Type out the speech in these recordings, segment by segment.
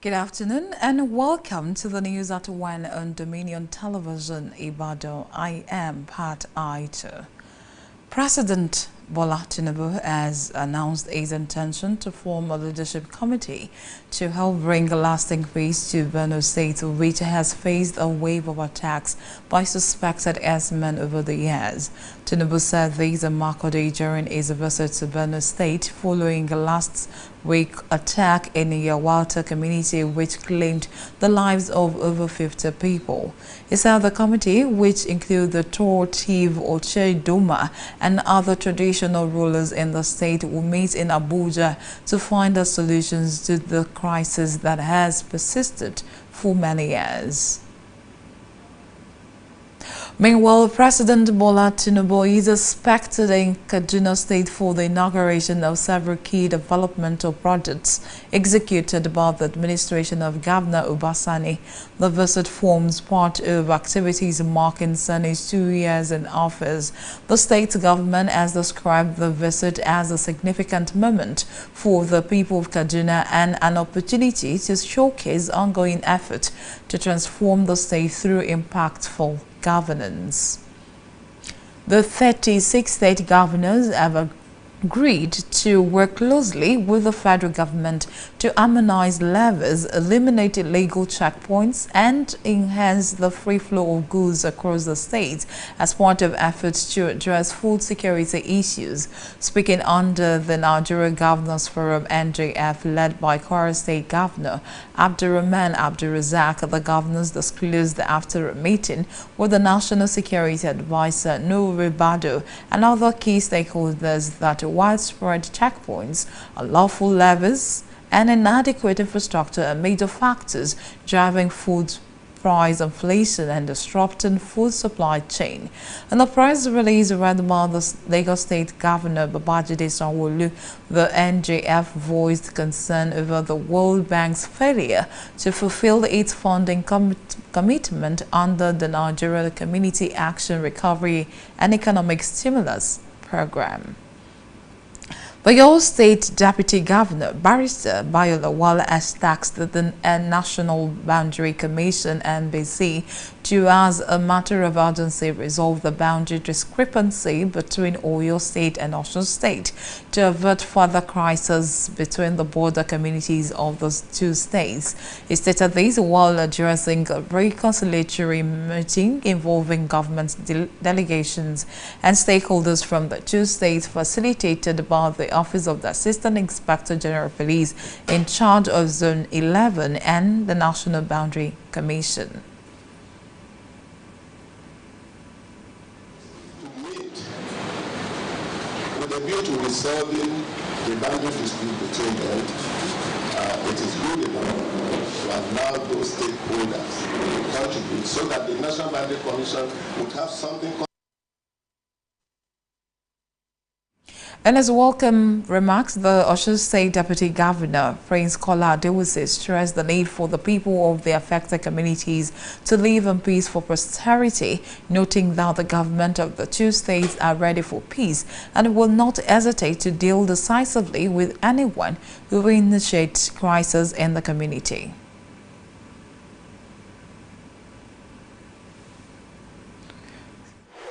Good afternoon and welcome to the news at 1 on Dominion Television, Ibadan. I am Pat Aito. President Bola Tinubu has announced his intention to form a leadership committee to help bring a lasting peace to Borno State, which has faced a wave of attacks by suspected herdsmen over the years. Tinubu said this in Makurdi during his visit to Borno State following last week attack in the Yawata community which claimed the lives of over 50 people. He said the committee, which include the Tor, Tiv, Oche Doma and other traditional rulers in the state, will meet in Abuja to find the solutions to the crisis that has persisted for many years. Meanwhile, President Bola Tinubu is expected in Kaduna State for the inauguration of several key developmental projects executed by the administration of Governor Ubasani. The visit forms part of activities marking Sani's 2 years in office. The state government has described the visit as a significant moment for the people of Kaduna and an opportunity to showcase ongoing effort to transform the state through impactful governance. The 36 state governors have agreed to work closely with the federal government to harmonize levies, eliminate illegal checkpoints, and enhance the free flow of goods across the state as part of efforts to address food security issues. Speaking under the Nigeria Governors Forum (NJF) led by Kwara State Governor Abdurrahman Abdurrazak, the governors disclosed after a meeting with the National Security Advisor Nuhu Ribadu and other key stakeholders that widespread checkpoints, unlawful levies, and inadequate infrastructure are major factors driving food price inflation and disrupting food supply chain. In a press release read by the Lagos State Governor Babajide Sanwo-Olu, the NJF voiced concern over the World Bank's failure to fulfill its funding commitment under the Nigeria Community Action Recovery and Economic Stimulus Program. The Oyo State Deputy Governor, Barrister Bayo Lawal, has tasked the National Boundary Commission (NBC) to, as a matter of urgency, resolve the boundary discrepancy between Oyo State and Osun State to avert further crisis between the border communities of those two states. He stated this while addressing a reconciliatory meeting involving government delegations and stakeholders from the two states, facilitated by the Office of the Assistant Inspector General of Police in charge of Zone 11 and the National Boundary Commission. With a view to resolving the boundary dispute between them, it is good enough to allow those stakeholders to contribute so that the National Boundary Commission would have something. In his welcome remarks, the Osun State Deputy Governor, Prince Kola Adewusi, stressed the need for the people of the affected communities to live in peace for posterity, noting that the government of the two states are ready for peace and will not hesitate to deal decisively with anyone who initiates crisis in the community.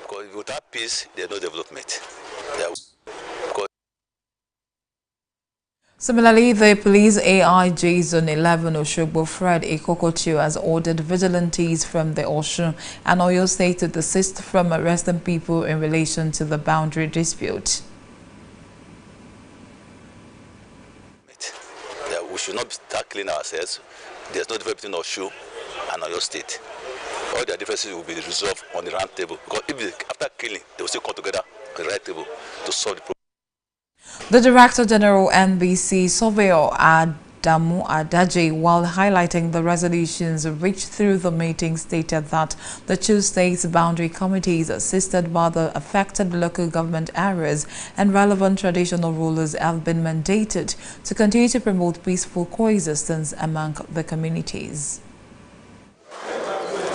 Because without peace, there's no development. Similarly, the police AIG Zone 11 Oshogbo Fred Ikokochu has ordered vigilantes from the Osun and Oyo State to desist from arresting people in relation to the boundary dispute. We should not start killing ourselves. There's no difference between Osun and Oyo State. All their differences will be resolved on the round table. Because if after killing, they will still come together on the right table to solve the problem. The Director General NBC, Surveyor Adamu Adaje, while highlighting the resolutions reached through the meeting, stated that the two states' boundary committees, assisted by the affected local government areas and relevant traditional rulers, have been mandated to continue to promote peaceful coexistence among the communities.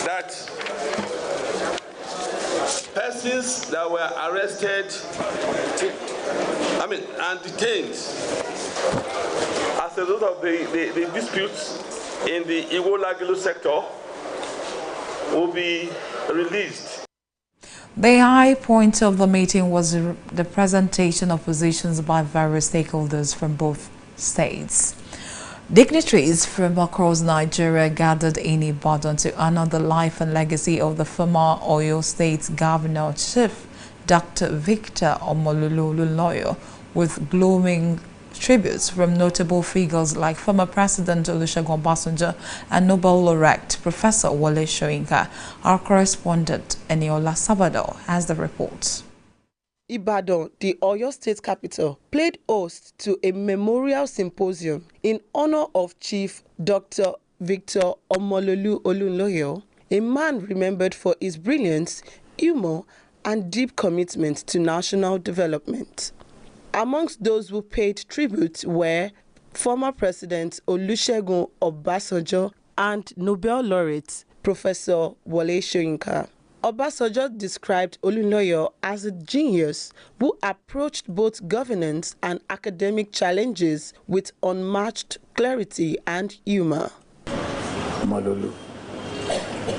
That persons that were arrested and detained as a result of the disputes in the Igbo-Lagilu sector will be released. The high point of the meeting was the presentation of positions by various stakeholders from both states. Dignitaries from across Nigeria gathered in Ibadan to honor the life and legacy of the former Oyo State Governor Chief Dr. Victor Omololu Olunloyo, with glowing tributes from notable figures like former President Olusegun Obasanjo and Nobel laureate Professor Wole Soyinka. Our correspondent Eniola Salvador has the report. Ibadan, the Oyo State capital, played host to a memorial symposium in honor of Chief Dr. Victor Omololu Olunloyo, a man remembered for his brilliance, humor, and deep commitment to national development. Amongst those who paid tribute were former President Olusegun Obasanjo and Nobel laureate Professor Wole Soyinka. Obasanjo described Olunloyo as a genius who approached both governance and academic challenges with unmatched clarity and humor. Omololu,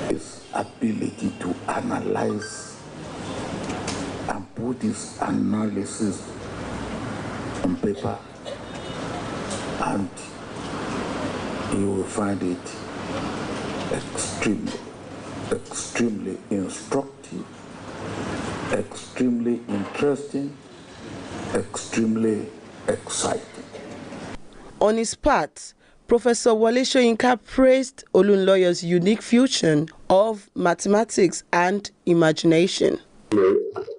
his ability to analyze and put his analysis on paper, and you will find it extremely instructive, extremely interesting, extremely exciting. On his part, Professor Wole Soyinka praised Olunloyo's unique fusion of mathematics and imagination.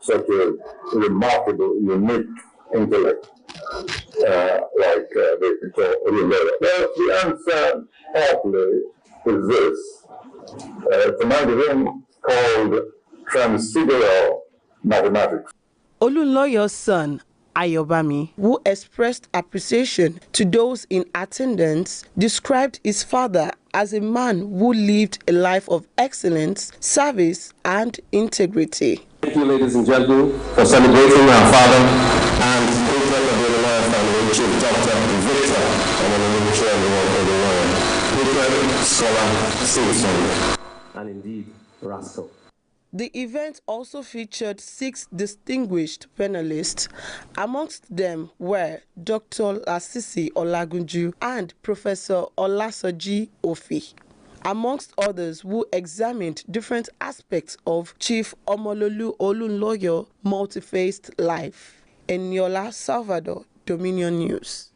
Such a remarkable, unique intellect like Victor Olunloyo. Well, the answer partly is this. It's a magazine called Transfigural Mathematics. Olunloyo's son, Ayobami, who expressed appreciation to those in attendance, described his father as a man who lived a life of excellence, service, and integrity. Thank you, ladies and gentlemen, for celebrating our father and President of the Olunloyo family, Chief Dr. Victor Olunloyo, scholar, citizen, and indeed rascal. The event also featured 6 distinguished panelists. Amongst them were Dr. Lasisi Olagunju and Professor Olasoji Ofi, amongst others who examined different aspects of Chief Omololu Olunloyo multi-faced life. Eniola Salvador, Dominion News.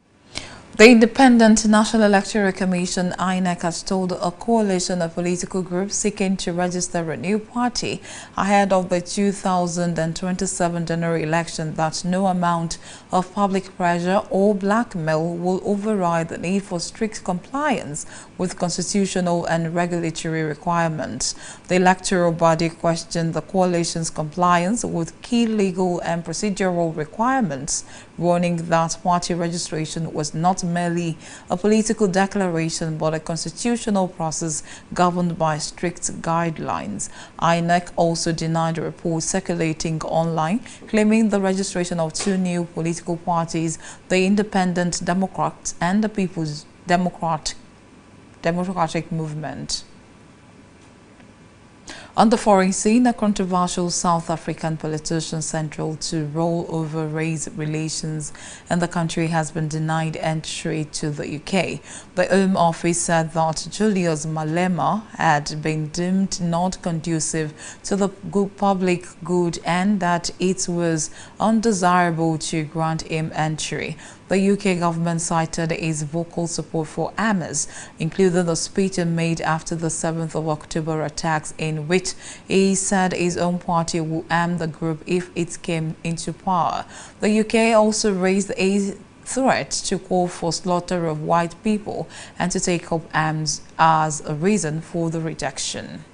The Independent National Electoral Commission, INEC, has told a coalition of political groups seeking to register a new party ahead of the 2027 general election that no amount of public pressure or blackmail will override the need for strict compliance with constitutional and regulatory requirements. The electoral body questioned the coalition's compliance with key legal and procedural requirements, warning that party registration was not merely a political declaration but a constitutional process governed by strict guidelines. INEC also denied a report circulating online claiming the registration of 2 new political parties, the Independent Democrats and the People's Democratic Movement. On the foreign scene, a controversial South African politician central to rollover race relations in the country has been denied entry to the UK. The Home Office said that Julius Malema had been deemed not conducive to the public good and that it was undesirable to grant him entry. The UK government cited its vocal support for Hamas, including the speech he made after the 7th of October attacks, in which he said his own party would arm the group if it came into power. The UK also raised a threat to call for slaughter of white people and to take up arms as a reason for the rejection.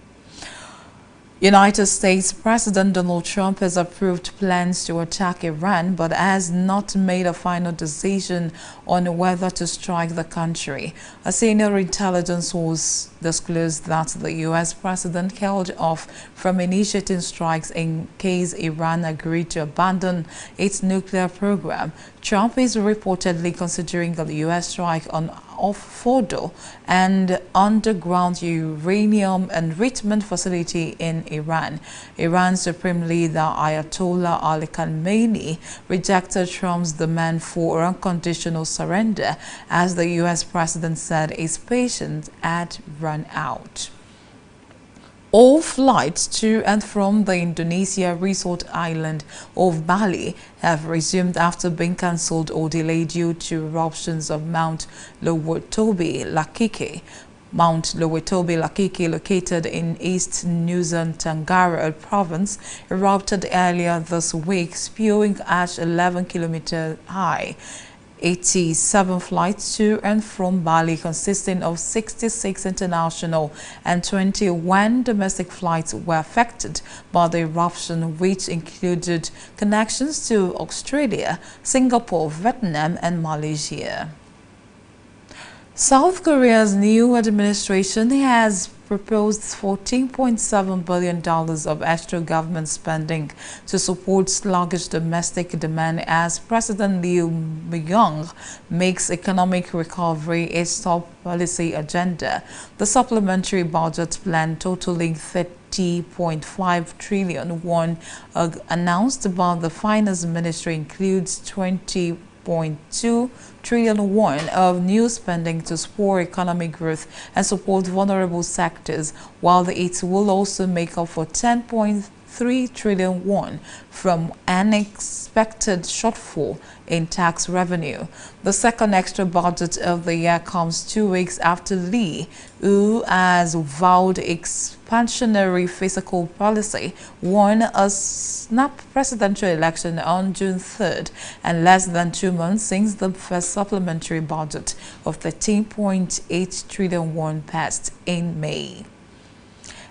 United States President Donald Trump has approved plans to attack Iran but has not made a final decision on whether to strike the country. A senior intelligence source disclosed that the U.S. president held off from initiating strikes in case Iran agreed to abandon its nuclear program. Trump is reportedly considering a U.S. strike on of Fordo, and underground uranium enrichment facility in Iran. Iran's Supreme Leader Ayatollah Ali Khamenei rejected Trump's demand for unconditional surrender as the U.S. president said his patience had run out. All flights to and from the Indonesia resort island of Bali have resumed after being cancelled or delayed due to eruptions of Mount Lowetobe-Lakiki. Mount Lowetobe-Lakiki, located in East Nusa Tenggara province, erupted earlier this week, spewing ash 11 kilometers high. 87 flights to and from Bali, consisting of 66 international and 21 domestic flights, were affected by the eruption, which included connections to Australia, Singapore, Vietnam, and Malaysia. South Korea's new administration has proposed $14.7 billion of extra government spending to support sluggish domestic demand as President Lee Myung makes economic recovery its top policy agenda. The supplementary budget plan, totaling 30.5 trillion won, announced by the Finance Ministry, includes 20.2 trillion won of new spending to spur economic growth and support vulnerable sectors, while it will also make up for 10.3 trillion won from an expected shortfall in tax revenue. The second extra budget of the year comes 2 weeks after Lee, who has vowed expansionary fiscal policy, won a snap presidential election on June 3rd, and less than 2 months since the first supplementary budget of 13.8 trillion won passed in May.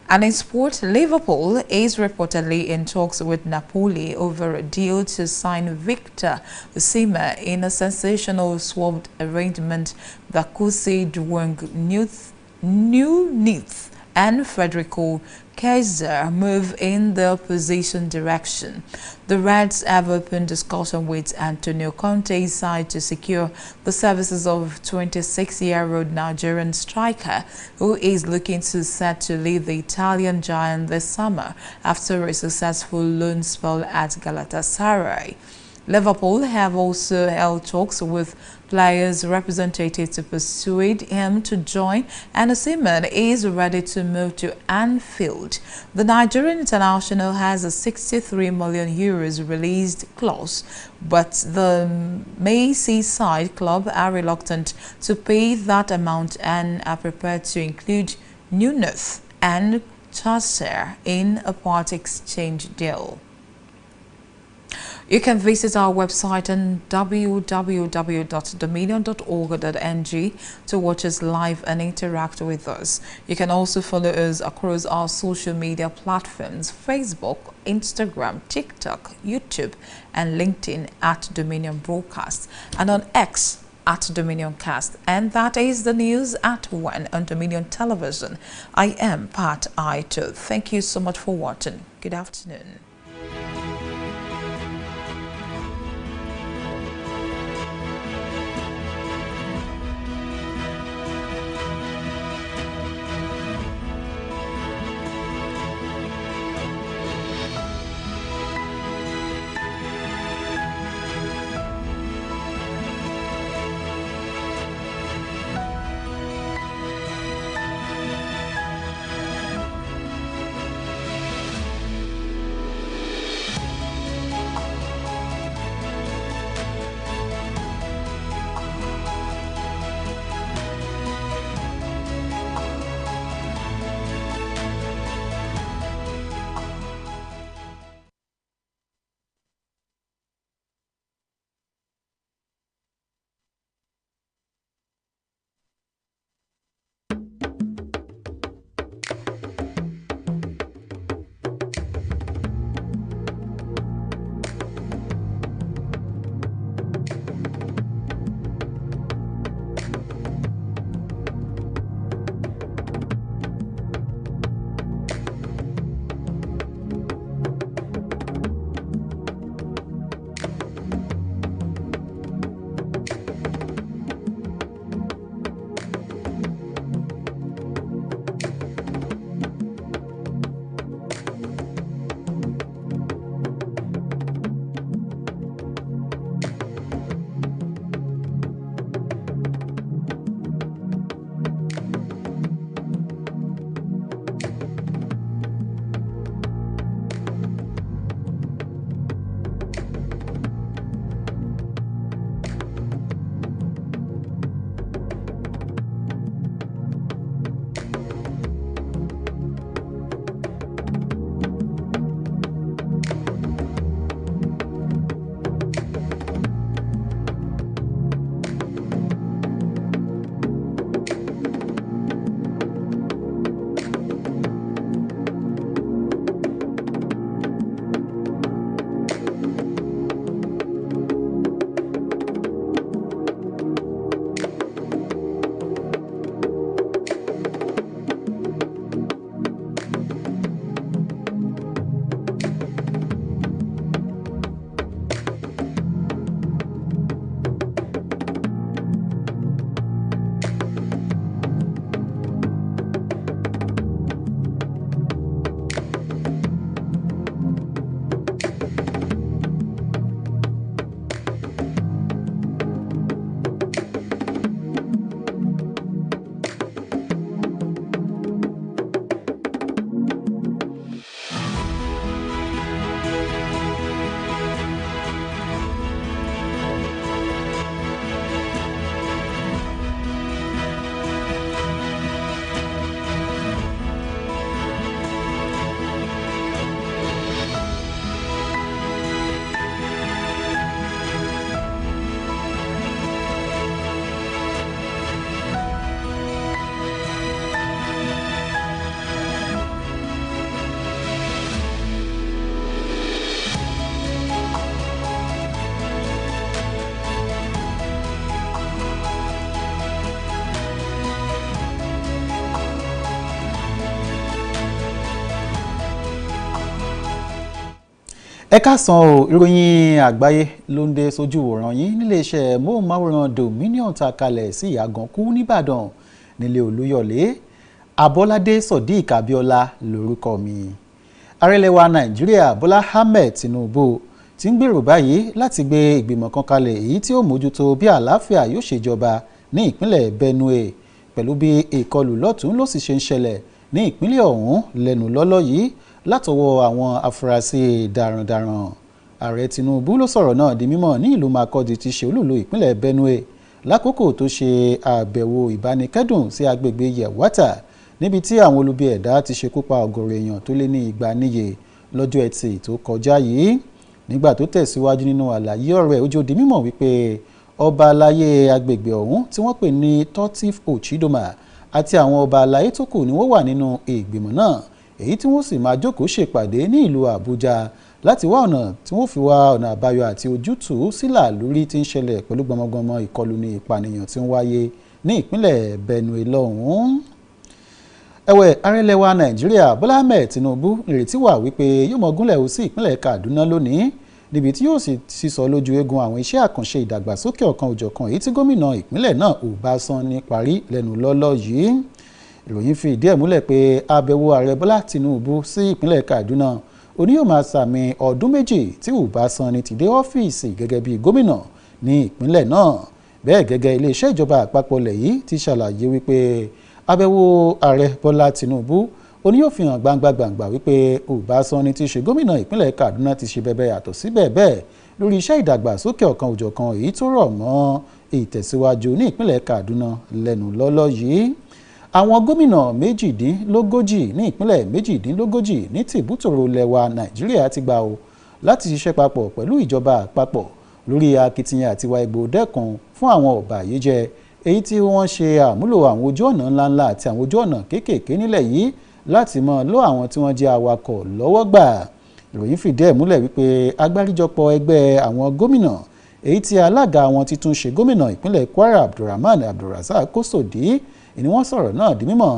And in sport, Liverpool is reportedly in talks with Napoli over a deal to sign Victor Osimhen in a sensational swapped arrangement that could see Dwayne Nunez and Federico Chiesa move in the opposition direction. The Reds have opened discussion with Antonio Conte's side to secure the services of 26-year-old Nigerian striker, who is looking to set to leave the Italian giant this summer after a successful loan spell at Galatasaray. Liverpool have also held talks with players' representatives to persuade him to join, and Osimhen is ready to move to Anfield. The Nigerian international has a €63 million released clause, but the Merseyside club are reluctant to pay that amount and are prepared to include Nunez and Chiesa in a part exchange deal. You can visit our website on www.dominion.org.ng to watch us live and interact with us. You can also follow us across our social media platforms: Facebook, Instagram, TikTok, YouTube, and LinkedIn at Dominion Broadcast, and on X at Dominioncast. And that is the news at 1 on Dominion Television. I am Pat Aito. Thank you so much for watching. Good afternoon. Ẹ káàsán o, ìròyìn àgbáyé ló ń dé sójú wòran yín nílé iṣẹ́ móhùnmáwòrán Dominion ta kalẹ̀ sí Ìyàgànkú nìbàdàn nílé Olúyọ̀lé. Abọ́ládé Sodiq Abíọ́lá lórúkọ mi. Ààrẹ wa Nàìjíríà Bọ́lá Ahmed Tinubu ti ń gbèrò báyìí láti gbé ìgbìmọ̀ kan kalẹ̀ èyí tí ó mójútó bí àlàáfíà yóò ṣe jọba ní ìpínlẹ̀ Benue pẹ̀lú bí ìkọlù lọ́tùn lósì ṣe ń ṣẹlẹ̀ ní ìpínlẹ̀ ọ̀hún lẹ́nu lọ́lọ́ yìí látọwọ́ àwọn afurasí darandaran. Ààrẹ Tinubu ló sọ̀rọ̀ náà di mímọ̀ ní ìlú Makurdi tí ṣe olúìlú ìpínlẹ̀ Benue lákòókò tó ṣe àbẹ̀wò ìbánikẹ́dùn sí agbègbè Yewata níbi tí àwọn olubi ẹ̀dá ti ṣekú pa ọ̀gọ̀rọ̀ èèyàn tó lé ní 200 níye lọ́jọ́ Ẹtì tó kọjá yìí. Nígbà tó tẹ̀síwájú nínú àlàyé ọ̀rọ̀ ẹ̀ ó jẹ́ ó di mímọ̀ wípé ọba aláyé agbègbè ọ̀hún tí wọ́n pè ní Totif Ochidoma àti àwọn ọba aláyé tó kù ni wọ́n wà nínú ìgbìmọ̀ náà èyí tí wọ́n sì máa jókòó ṣèpàdé ní ìlú Àbújá láti wá ọ̀nà tí wọ́n fi wá ọ̀nà àbáyọ àti ojútùú sílà lórí tí ń ṣẹlẹ̀ pẹ̀lú gbọmọgbọmọ ìkọlù ní ìpànìyàn tí ń wáyé ní ìpínlẹ̀ Benue lọ́hùn-ún. Ẹ̀wẹ̀, ààrẹ wa Nàìjíríà Bọ́lá Ahmed Tinubu ìrètí wà wípé yóò mọ gúnlẹ̀ sí ìpínlẹ̀ Kaduna lónìí níbi tí yóò sì sísọ lójú eegun àwọn iṣẹ́ àkànṣe ìdàgbàsókè ọ̀kan òjọ̀kan èyí tí gómìnà ìpínlẹ̀ náà Ọbásanjọ́ parí lẹ́nu lọ́lọ́ yìí. Ìròyìn fi ìdí ẹ̀ múlẹ̀ pé àbẹ̀wò ààrẹ Bọ́lá Tinubu sí ìpínlẹ̀ Kaduna òní yóò máa sàmì ọdún méjì tí Ọbásanjọ́ ti dé ọ́fíìsì gẹ́gẹ́ bí gómìnà ní ìpínlẹ̀ náà. Bẹ́ẹ̀ gẹ́gẹ́ iléeṣẹ́ ìjọba àpapọ̀ lẹ̀ yìí ti ṣàlàyé wípé àbẹ̀wò ààrẹ Bọ́lá Tinubu òní yóò fi hàn gbangba wípé Ọbásanjọ́ ti ṣe gómìnà ìpínlẹ̀ Kaduna ti ṣe bẹ́ẹ̀ yàtọ̀ sí bẹ́ẹ̀ lórí iṣẹ́ ìdàgbàsókè ọ̀kan òjọ̀kan èyí tó rọ̀ mọ́ ìtẹ̀síwájú ní ìpínlẹ̀ Kaduna lẹ́nu lọ́lọ́ yìí. Àwọn gómìnà 38 ní ìpínlẹ̀ 38 ní tìbútòrò lẹwa Nàìjíríà ti gbà ó láti ṣiṣẹ́ papọ̀ pẹ̀lú ìjọba àpapọ̀ lórí akitiyan àtiwá egbò dẹ́kun fún àwọn ọ̀bàyéjẹ́ èyí tí wọ́n ṣe àmúlò àwọn ojú ọ̀nà ńláńlá àti àwọn ojú ọ̀nà kéékèèké nílẹ̀ yìí láti mọ́ lọ́ àwọn tí wọ́n jẹ́ awakọ̀ lọ́wọ́ gbà. Ìròyìn fìdí ẹ̀ múlẹ̀ wípé agbáríjọpọ̀ ẹgbẹ́ àwọn gómìnà èyí tí alága wọn ti tún ṣe gómìnà ìpínlẹ̀ Kwara Abdulrahman Abdulrazak Kosodi ni wọ́n sọ̀rọ̀ náà di mímọ̀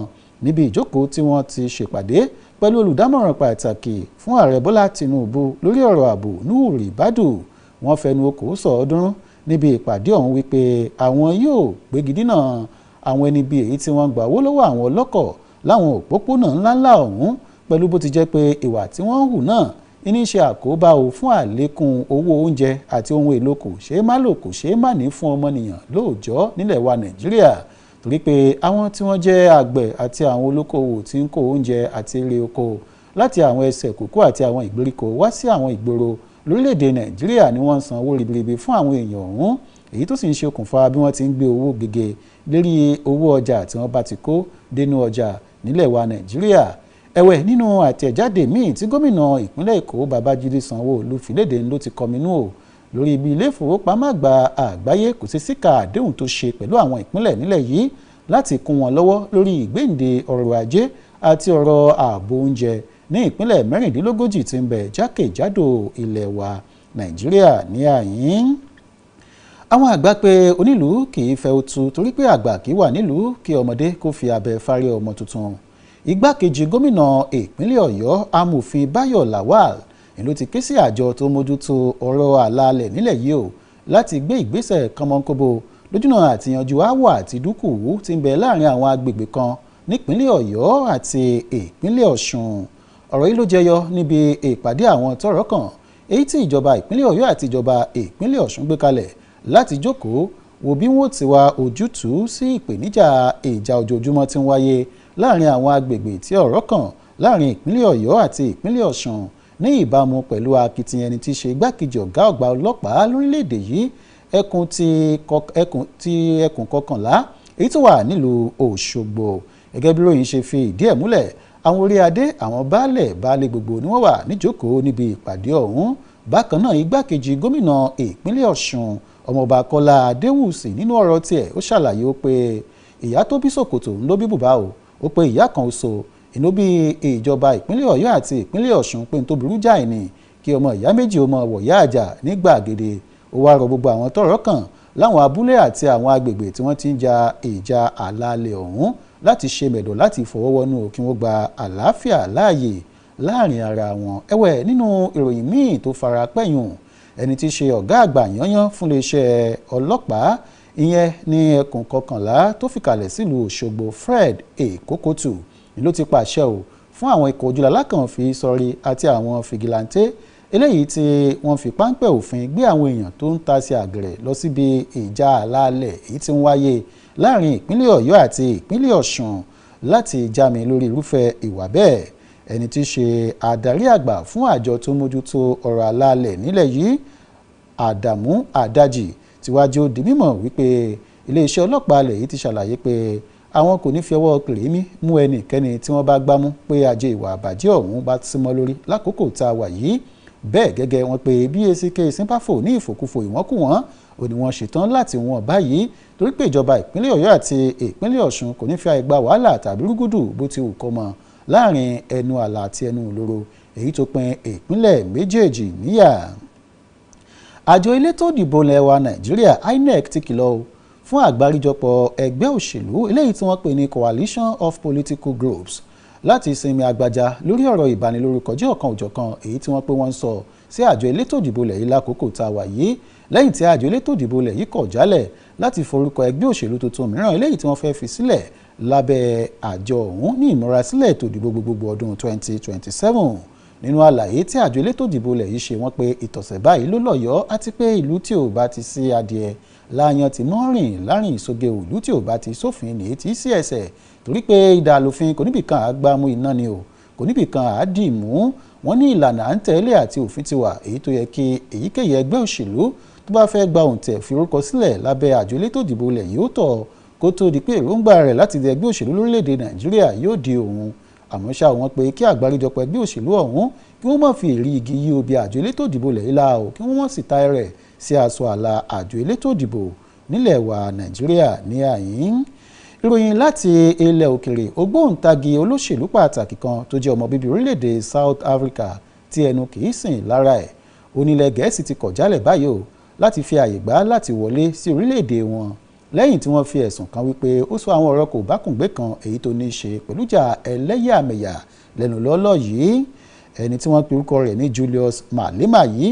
níbi ìjókòó tí wọ́n ti ṣèpàdé pẹ̀lú olùdámọ̀ràn pàtàkì fún ààrẹ Bọ́lá Tinubu lórí ọ̀rọ̀ ààbò Nuhu Ribadu. Wọ́n fẹnu okòó sọ̀ọ́dúnrún níbi ìpàdé ọ̀hún wípé àwọn yóò gbégi dínà àwọn ẹni bíi èyí tí wọ́n gbà owó lọ́wọ́ àwọn ọlọ́kọ̀ láwọn òpópónà ńláńlá ọ̀hún pẹ̀lú bó ti jẹ́ pé ìwà tí wọ́n ń hù náà ní ṣe àkóbá o fún àlékún owó oúnjẹ àti ohun èlò kò ṣeé má lò kò ṣeé má ní fún ọmọnìyàn lóòjọ́ nílẹ̀ wa Nàìjíríà torí pé àwọn tí wọ́n jẹ́ àgbẹ̀ àti àwọn olókoòwò tí ń kó oúnjẹ àti èrè oko láti àwọn ẹsẹ̀ kókó àti àwọn ìgbèríko wá sí àwọn ìgboro lórílẹ̀‐èdè Nàìjíríà ni wọ́n ń san owó ribiribi fún àwọn èèyàn ọ̀hún èyí tó sì ń ṣe okùnfà bí wọ́n ti ń gbé owó gègé lérí owó ọjà tí wọ́n bá ti kó dénú ọjà nílẹ̀ wa Nàìjíríà. Ẹ̀wẹ̀, nínú àtẹ̀jáde míì tí gómìnà ìpínlẹ̀ Èkó Babájídé Sanwó-Olú fi léde ló ti kọminú o lórí ibi ilé ìfowópamọ́ àgbà àgbáyé kò sí síkà àdéhùn tó ṣe pẹ̀lú àwọn ìpínlẹ̀ nílẹ̀ yìí láti kún wọn lọ́wọ́ lórí ìgbéǹde ọrọ̀ ajé àti ọ̀rọ̀ ààbò oúnjẹ ní ìpínlẹ̀ 36 tí ń bẹ jákèjádò ilẹ̀ wa Nàìjíríà ní àyín. Àwọn àgbà pé onílùú kì í fẹ́ otu torí pé àgbà kì í wà nílùú kí ọmọdé kó fi abẹ fárí ọmọ tuntun. Igbákejì gómìnà ìpínlẹ̀ Ọ̀yọ́ amòfin Báyọ̀ Lawal ló ti ké sí àjọ tó mójútó ọ̀rọ̀ àlàálẹ̀ nílẹ̀ yìí o láti gbé ìgbésẹ̀ kánmọ́nkóbó lójúnà àti yanjú aáwọ̀ àti dúkùú tí ń bẹ láàrin àwọn agbègbè kan nípínlẹ̀ Ọ̀yọ́ àti ìpínlẹ̀ Ọ̀ṣun. Ọ̀rọ̀ yìí ló jẹyọ níbi ìpàdé àwọn tọ́rọ̀ kàn èyí tí ìjọba ìpínlẹ̀ Ọ̀yọ́ àti ìjọba ìpínlẹ̀ Ọ̀ṣun gbé kalẹ̀ láti jókòó wo bí wọ́n ti wá ojútùú sí ìpèníjà ìjà ojoojúmọ́ tí ń wáyé láàrin àwọn agbègbè tí ọ̀rọ̀ kàn láàrin ìpínlẹ̀ Ọ̀yọ́ àti ìpínlẹ̀ Ọ̀ṣun ní ìbámu pẹ̀lú akitiyan ẹni tí í ṣe igbákejì ọ̀gá àgbà ọlọ́pàá lórílẹ̀‐èdè yìí ẹkùn kọkànlá èyí tó wà nílùú Òṣogbo. Gẹ́gẹ́ bí ròyìn ṣe fi ìdí ẹ̀ múlẹ̀ àwọn orí adé àwọn baálé gbogbo ni wọ́n wà níjókòó níbi ìpàdé ọ̀hún. Bákan náà igbákejì gómìnà ìpínlẹ̀ Ọ̀ṣun ọmọọba Kọ́lá Adéwùsì nínú ọ̀rọ̀ tiẹ̀ ó ṣàlàyé ó pé ìyá tó bí ṣòkòtò ló bí bùbá o ó pé ìyá kan oṣù inú bí ìjọba ìpínlẹ̀ Ọ̀yọ́ àti ìpínlẹ̀ Ọ̀ṣun pé n tó burú jáì ni kí ọmọ ìyá méjì ó mọ wọ̀yá àjà ní gbàgede. Ó wá rọ gbogbo àwọn tọ́rọ̀ kàn láwọn abúlé àti àwọn agbègbè tí wọ́n ti ń ja ìjà àlàálẹ̀ ọ̀hún láti ṣe mẹ̀dọ̀ láti fọwọ́wọ́nú kí wọ́n gba àlàáfíà láàyè láàrin ara wọn. Ẹ̀wẹ̀ nínú ìròyìn míì tó fara pẹ́yùn ẹni tí í ṣe ọ̀gá àgbà yányán fún iléeṣẹ́ ọlọ́pàá ìyẹn ní ẹkùn 11 tó fìkàlẹ̀ sílùú Òṣogbo Fred Ekokotu ni ló ti pàṣẹ o fún àwọn ikọ̀ ojúlàlá kan fi sọrí àti àwọn fìgìláńtẹ́ eléyìí tí wọ́n fi páńpẹ́ òfin gbé àwọn èèyàn tó ń ta sí àgẹ̀rẹ̀ lọ síbi ìjà àlàálẹ̀ èyí tí ń wáyé láàrin ìpínlẹ̀ Ọ̀yọ́ àti ìpínlẹ̀ Ọ̀ṣun láti jámi lórí irúfẹ́ ìwà bẹ́ẹ̀. Ẹni tí í ṣe adarí àgbà fún àjọ tó mójútó ọ̀rọ̀ àlàálẹ̀ nílẹ̀ yìí Àdàmú Àdájì tí wá jẹ́ ó di mímọ̀ wípé iléeṣẹ́ ọlọ́pàá ilẹ̀ yìí ti ṣàlàyé pé àwọn kò ní fi ọwọ́ kèrèmí mú ẹnikẹ́ni tí wọ́n bá gbámú pé ajé ìwà àbàjẹ́ ọ̀hún bá símọ́ lórí lákòókò tá a wà yìí. Bẹ́ẹ̀ gẹ́gẹ́ wọn pé bí ACK Simpafo ní ìfòkúfò ìwọ́nkúwọ́n ò ní wọ́n ṣetán láti wọn báyìí torí pé ìjọba ìpínlẹ̀ Ọ̀yọ́ àti ìpínlẹ̀ Ọ̀ṣun kò ní fi àyè gba wàhálà tàbí rúgúdù bó ti wù kó mọ́ láàrin ẹnu àlà àti ẹnu ìloro èyí tó pín ìpínlẹ̀ méjèèjì níyà. Àjọ elétò ìdìbò lẹwa Nàìjíríà INEC ti kìlọ̀ fún àgbáríjọpọ̀ ẹgbẹ́ òṣèlú eléyìí tí wọ́n pè ní Coalition of Political Groups láti sinmi àgbàjà lórí ọ̀rọ̀ ìbanilórúkọjẹ́ ọ̀kan òjọ̀kan èyí tí wọ́n pé wọ́n ń sọ sí àjọ elétò ìdìbò lẹ̀ yìí lákòókò tá a wà yìí lẹ́yìn tí àjọ elétò ìdìbò lẹ̀ yìí kọ̀ jálẹ̀ láti forúkọ ẹgbẹ́ òṣèlú tuntun mìíràn eléyìí tí wọ́n fẹ́ fi sílẹ̀ lábẹ́ àjọ ọ̀hún ní ìmúrasílẹ̀ ètò ìdìbò gbogbogbò ọdún 2027. Nínú àlàyé tí àjọ elétò ìdìbò lẹ̀ yìí ṣe wọ́n pé ìtọ̀sẹ̀ báyìí ló lọ́yọ̀ọ́ àti pé ìlú tí ò bá ti sí adìẹ láàyàn tí mọ́rìn láàrin ìsoge ìlú tí ò bá ti sófin ní tí sí ẹsẹ̀ torí pé ìdàlófin kò níbìkan àgbàmú iná ni o kò níbìkan àdìmú wọn ní ìlànà à ń tẹ̀lé àti òfin ti wà èyí tó yẹ kí èyíkéyìí ẹgbẹ́ òṣèlú tó bá fẹ́ gba òǹtẹ̀ fi orúkọ sílẹ̀ lábẹ́ àjọ elétò ìdìbò ilẹ̀ yìí ó tọ̀ kó tó di pé èròǹgbà rẹ̀ láti di ẹgbẹ́ òṣèlú lórílẹ̀‐èdè Nàìjíríà yóò di òun. Àmọ́ ṣá wọn pé kí àgbáríjọpọ̀ ẹgbẹ́ òṣèlú ọ̀hún kí wọ́n má fi èrí igi yí obì àjọ elétò ìdìbò ilẹ̀ yìí la o kí wọ́n má sì ta ẹrẹ̀ sí aṣọ àlà àjọ elétò ìdìbò nílẹ̀ wa Nàìjíríà ní àyín. Ìròyìn láti ilẹ̀ òkèrè ògbóǹtagì olóṣèlú pàtàkì kan tó jẹ́ ọmọ bíbí orílẹ̀-èdè South Africa tí ẹnu kìí sìn lára ẹ̀ onílẹ̀ Gẹ̀ẹ́sì ti kọ̀ jálẹ̀ báyìí o láti fi àyè gbà láti wọlé sí orílẹ̀-èdè wọn lẹ́yìn tí wọ́n fi ẹ̀sùn kan wípé ó sọ àwọn ọ̀rọ̀ kò bákùngbé kan èyí tó ní í ṣe pẹ̀lú ìjà ẹlẹ́yàmẹ̀yà lẹ́nu lọ́lọ́ yìí. Ẹni tí wọ́n pe orúkọ rẹ̀ ní Julius Malema yìí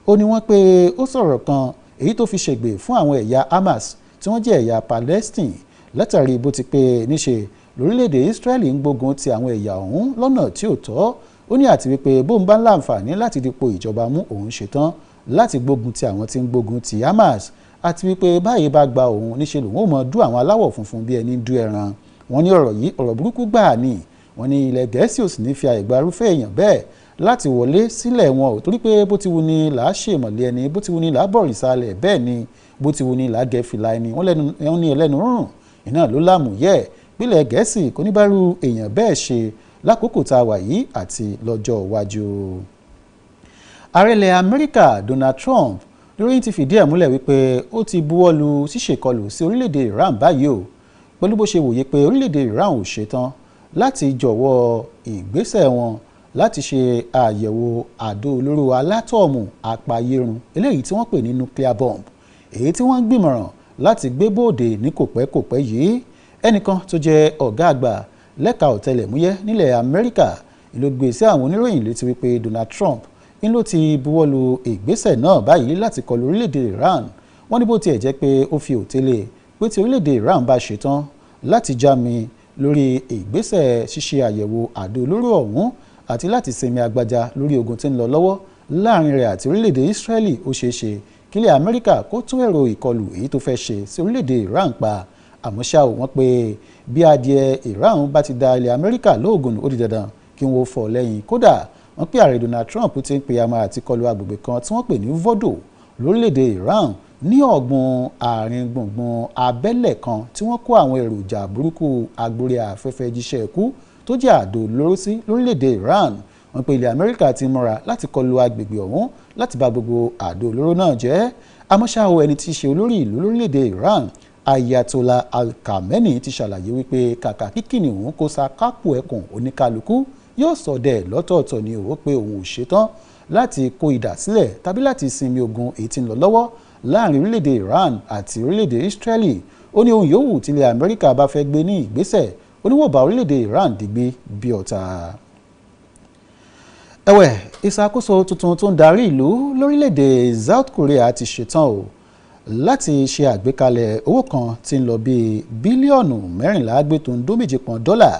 ó ní wọ́n pé ó sọ̀rọ̀ kan èyí tó fi ṣègbè fún àwọn ẹ̀yà Hamas tí wọ́n jẹ́ ẹ̀yà Palestine látàrí bó ti pé níṣe lórílẹ̀‐èdè Israeli ń gbógun ti àwọn ẹ̀yà ọ̀hún lọ́nà tí ò tọ́ ó ní àti wípé bóun bá ń láǹfààní láti dípò ìjọba mú òun ṣetán láti gbógun ti àwọn tí ń gbógun ti Hamas àti wípé báyìí bá gba òun níṣe lòun ò mọ dú àwọn aláwọ̀ funfun bí ẹni dú ẹran. wọ́n ní ọ̀rọ̀ yìí ọ̀rọ̀ burúkú gbáà ni wọ́n ní ilẹ̀ Gẹ̀ẹ́sì ò sì ní fi àyè gba irúfẹ́ èèyàn bẹ́ẹ̀ láti wọlé sílẹ̀ wọn ò torí pé bó ti wu ni là á ṣèmọ̀lẹ́ ẹni bó ti wu ni là á bọ̀rì sálẹ̀ bẹ́ẹ̀ ni bó ti wu ni là á gẹ fìlà ẹni wọ́n ní ẹlẹ́nu rúrùn iná ló lámùyẹ́ pílẹ̀ Gẹ̀ẹ́sì kò ní bá rú èèyàn bẹ́ẹ̀ ṣe lákòókò tá a wà yìí àti lọ́jọ́ iwájú. Ààrẹ ilẹ̀ Amẹ́ríkà Donald Trump lórí ti fìdí ẹ̀ múlẹ̀ wípé ó ti buwọ́lu ṣíṣèkọlù sí orílẹ̀-èdè Iran báyìí o pẹ̀lú bó ṣe wòye pé orílẹ̀-èdè Iran ò ṣetán láti jọ̀wọ́ ìgbésẹ̀ wọn láti ṣe àyẹ̀wò àdó olóró alátọ̀ọ̀mù apayérun eléyìí tí wọ́n pè ní nuclear bomb èyí tí wọ́n ń gbìmọ̀ràn láti gbé bóde ní kòpẹ́kòpẹ́ yìí. Ẹnìkan tó jẹ́ ọ̀gá àgbà lẹ́ka ọ̀tẹlẹ̀múyẹ́ nílẹ̀ Amẹ́ríkà ló gbé sí àwọn oníròyìn létí wípé Donald Trump ń ló ti buwọ́lu ìgbésẹ̀ náà báyìí láti kọlu orílẹ̀-èdè Iran. Wọ́n ní bó tiẹ̀ jẹ́ pé ó fi òtélé pé tí orílẹ̀-èdè Iran bá ṣetán láti jámi lórí ìgbésẹ̀ ṣíṣe àyẹ̀wò àdó olóró ọ̀hún àti láti sinmi àgbàjà lórí ogun tí ń lọ lọ́wọ́ láàrin rẹ̀ àti orílẹ̀-èdè Israeli ó ṣeé ṣe kílẹ̀ Amẹ́ríkà kó tún èrò ìkọlù èyí tó fẹ́ ṣe sí orílẹ̀-èdè Iran pa. Àmọ́ ṣá o wọ́n pé bí adìẹ Iran bá ti da ilẹ̀ Amẹ́ríkà lóògùn ó di dandan kí wọ́n fọ́ lẹ́yìn. Kódà wọ́n pé ààrẹ Donald Trump ti ń pe àmà àti kọlu agbègbè kan tí wọ́n pè ní Vodo lórílẹ̀‐èdè Iran ní ọ̀gbun àárín gbùngbùn abẹ́lẹ̀ kan tí wọ́n kó àwọn èròjà burúkú agbórí afẹ́fẹ́ jíṣẹ́ ikú tó jẹ́ àdó olóró sí lórílẹ̀‐èdè Iran. Wọ́n pé ilẹ̀ Amẹ́ríkà ti múra láti kọlu agbègbè ọ̀hún láti bà gbogbo àdó olóró náà jẹ́. Àmọ́ ṣá o ẹni tí í ṣe olórí ìlú lórílẹ̀‐èdè Iran Ayatollah Al-Khamenei ti ṣàlàyé wípé kàkà kíkìnì òun kó sa kápò ẹkùn oníkálukú yóò sọdẹ lọ́tọ̀ọ̀tọ̀ ni ó pé òun ò ṣetán láti kó idà sílẹ̀ tàbí láti sinmi ogun èyí tí ń lọ lọ́wọ́ láàrin orílẹ̀-èdè Iran àti orílẹ̀-èdè Israeli. Ó ní ohun yòówù tí ilẹ̀ Amẹ́ríkà bá fẹ́ gbé ní ìgbésẹ̀ oníwọ̀nba orílẹ̀-èdè Iran dìgbé bí ọ̀tá. ẹ̀wẹ̀ ìṣàkóso tuntun tó ń darí ìlú lórílẹ̀‐èdè South Korea ti ṣetán o láti ṣe àgbékalẹ̀ owó kan tí ń lọ bíi bílíọ̀nù 14 gbẹ̀tọ̀ndóméje pọ́n dọ́là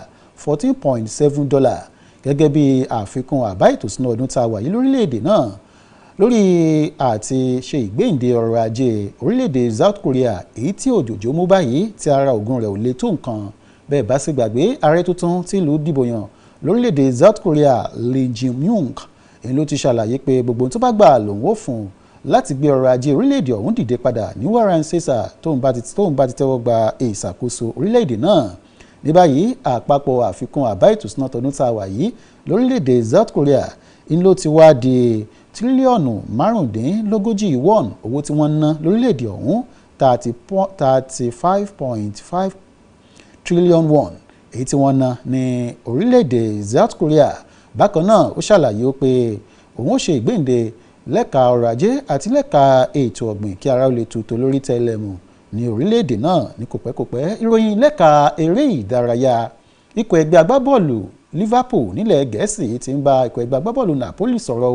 $14.7 gẹ́gẹ́ bí àfikún àbá ètò ìṣúná ọdún tá a wà yìí lórílẹ̀‐èdè náà lórí àti ṣe ìgbéǹde ọrọ̀ ajé orílẹ̀‐èdè South Korea èyí tí òjòjò mú báyìí tí ara ògùn rẹ̀ ò le tó nǹkan bẹ́ẹ̀ bá sì gbàgbé ààrẹ tuntun tí ìlú dìbò yàn lórílẹ̀‐èdè South Korea Lee Jae-myung èyí ló ti ṣàlàyé pé gbogbo tó bá gbà lòun ó fún un láti gbé ọrọ̀ ajé orílẹ̀‐èdè ọ̀hún dìde padà ní wàràǹṣeṣà tóun bá ti tẹ́wọ́ gba ìṣàkóso orílẹ̀‐èdè náà ní báyìí àpapọ̀ àfikún àbá ètò ìṣúná tọdún tá a wà yìí lórílẹ̀‐èdè South Korea ń ló ti wá di tírílíọ̀nù 15 won owó tí wọ́n ń ná lórílẹ̀‐èdè ọ̀hún 35.5 trillion won èyí tí wọ́n ná ní orílẹ̀‐èdè South Korea bákan náà ó ṣàlàyé pé òun ó ṣe ìgbéǹde lẹ́ka ọrọ̀ ajé àti lẹ́ka ètò ọ̀gbìn kí ara ó lè tutù lórí tẹlẹmù ní orílẹ̀‐èdè náà ní kòpẹ́kòpẹ́ ìròyìn lẹ́ka eré ìdárayá ikọ̀ ẹgbẹ́ agbábọ́ọ̀lù Liverpool nílẹ̀ Gẹ̀ẹ́sì ti ń bá ikọ̀ ẹgbẹ́ agbábọ́ọ̀lù Napoli sọ̀rọ̀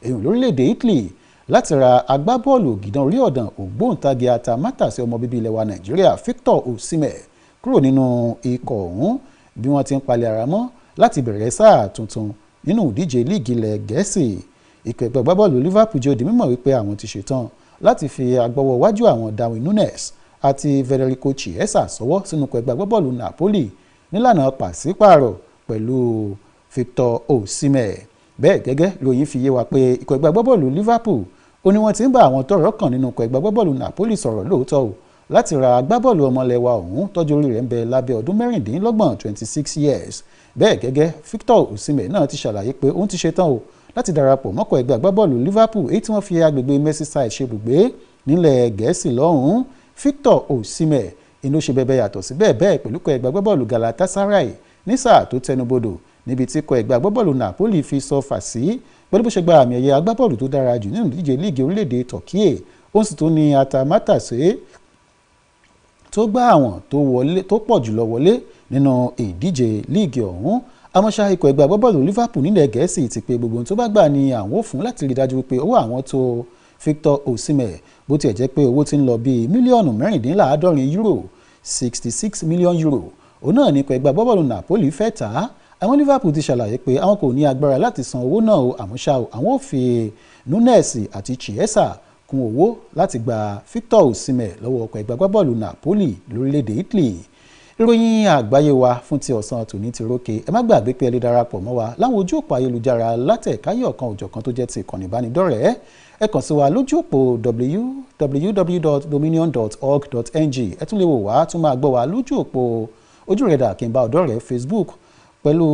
èyí lórílẹ̀‐èdè Italy láti ra agbábọ́ọ̀lù gidan orí ọ̀dàn ògbóǹtagì atamátàsé ọmọ bíbí ilẹ̀ wa Nàìjíríà Victor Osimhen kúrò nínú ikọ̀ ọ̀hún bí wọ́n ti ń palẹ̀ ara mọ́ láti bẹ̀rẹ̀ sáà tuntun nínú ìdíje líìgì ilẹ̀ Gẹ̀ẹ́sì ikọ̀ ẹgbẹ́ agbábọ́ọ̀lù Liverpool jẹ́ ó di mímọ̀ wípé àwọn ti ṣetán láti fi agbọ́wọ́ wájú àwọn Darwin Núñez àti Federico Chiesa sọ́wọ́ sínú ikọ̀ ẹgbẹ́ agbábọ́ọ̀lù Napoli nílànà pàṣípààrọ̀ pẹ̀lú Victor Osimhen bẹ́ẹ̀ gẹ́gẹ́ lóyìn fi yé wa pé ikọ̀ ẹgbẹ́ agbábọ́ọ̀lù Liverpool ó ní wọ́n ti ń bá àwọn tọ́rọ̀ kàn nínú ikọ̀ ẹgbẹ́ agbábọ́ọ̀lù Napoli sọ̀rọ̀ lóòótọ́ o láti ra agbábọ́ọ̀lù ọmọlẹ́wà ọ̀hún tọ́jú orí rẹ̀ ń bẹ lábẹ́ ọdún 26 years bẹ́ẹ̀ gẹ́gẹ́ Victor Osimhen náà ti ṣàlàyé pé òun ti ṣetán o láti darapọ̀ mọ́kọ̀ ẹgbẹ́ agbábọ́ọ̀lù Liverpool èyí tí wọ́n fi agbègbè Merseyside ṣe ibùgbé nílẹ̀ Gẹ̀ẹ́sì lọ́hùn-ún Victor Osimhen inú ṣe bẹbẹ yàtọ̀ sí bẹ́ẹ̀ bẹ́ẹ̀ pẹ̀lú kọ ẹgbẹ́ agbábọ́ọ̀lù Galatasaray ní sáà tó tẹnubodò níbi tí kọ ẹgbẹ́ agbábọ́ọ̀lù Napoli fi sọ fà sí pẹ̀lú bó ṣe gba àmì ẹ̀yẹ agbábọ́ọ̀lù tó dára jù nínú ìdíje líìgì orílẹ̀-èdè Turkey ó sì tún ní atamátàsé tó gbá àwọn tó pọ̀ jùlọ wọlé nínú ìdíje líìgì ọ̀hún àmọ́ṣá ikọ̀ ẹgbẹ́ agbábọ́ọ̀lù Liverpool nílẹ̀ Gẹ̀ẹ́sì ti pé gbogbo tó bá gbà ní àwọn ò fún láti rí dájú wípé owó àwọn tó Victor Osimhen bó tiẹ̀ jẹ́ pé owó ti ń lọ bíi mílíọ̀nù 16 euro 66 million euro òun náà ní ikọ̀ ẹgbẹ́ agbábọ́ọ̀lù Napoli fẹ́ tà á àwọn Liverpool ti ṣàlàyé pé àwọn kò ní agbára láti san owó náà o àmọ́ṣá àwọn ò fi Núñez àti Chiesa kún owó láti gba Victor Osimhen lọ́wọ́ ọkọ̀ ẹgbẹ́ agbábọ́ọ̀lù Napoli lórílẹ̀‐èdè Italy ìròyìn àgbáyé wa fún ti ọ̀sán tòní ti rókè ẹ má gbàgbé pé ẹ lè darapọ̀ mọ́ wa láwọn ojú òpó ayélujára látẹ̀káyé ọ̀kan òjọ̀kan tó jẹ́ ti ìkànnì ìbánidọ́rẹ̀ẹ́ ẹ kàn sí wa lójú òpó www.dominion.org.ng ẹ tún lè wò wá tún máa gbọ́ wa lójú òpó ojúrẹ̀dà Kìnbá Ọ̀dọ́rẹ̀ẹ́ Facebook pẹ̀lú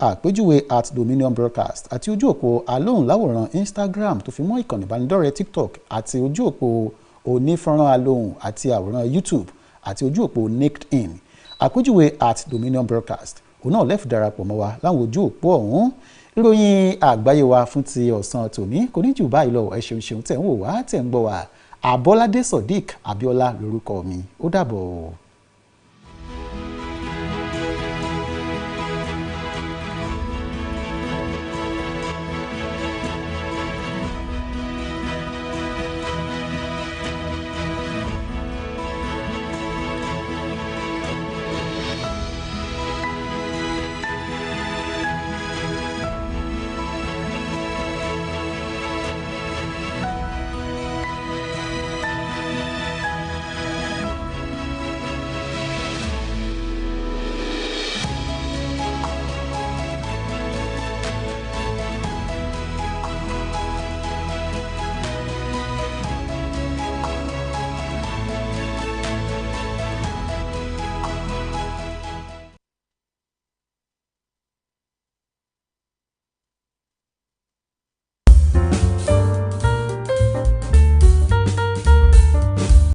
àpèjúwe @Dominion Broadcast àti ojú òpó alóhùnláwòrán Instagram tó fi mọ́ ìkànnì ìbánidọ́rẹ̀ẹ́ TikTok àti ojú òpó onífọ́nrán alóhùn àti àwòrán YouTube àti ojú òpó LinkedIn àpèjúwe @Dominion Broadcast òun náà lẹ́fì darapọ̀ mọ́ wa láwọn ojú òpó ọ̀hún ìròyìn àgbáyé wa fún ti ọ̀sán tòní kò ní jù báyìí lọ ẹ ṣeun tẹ̀ ń wò wá tẹ̀ ń gbọ́ wá Abọ́ládé Sodiq Abíọ́lá lórúkọ mi ó dàbọ̀.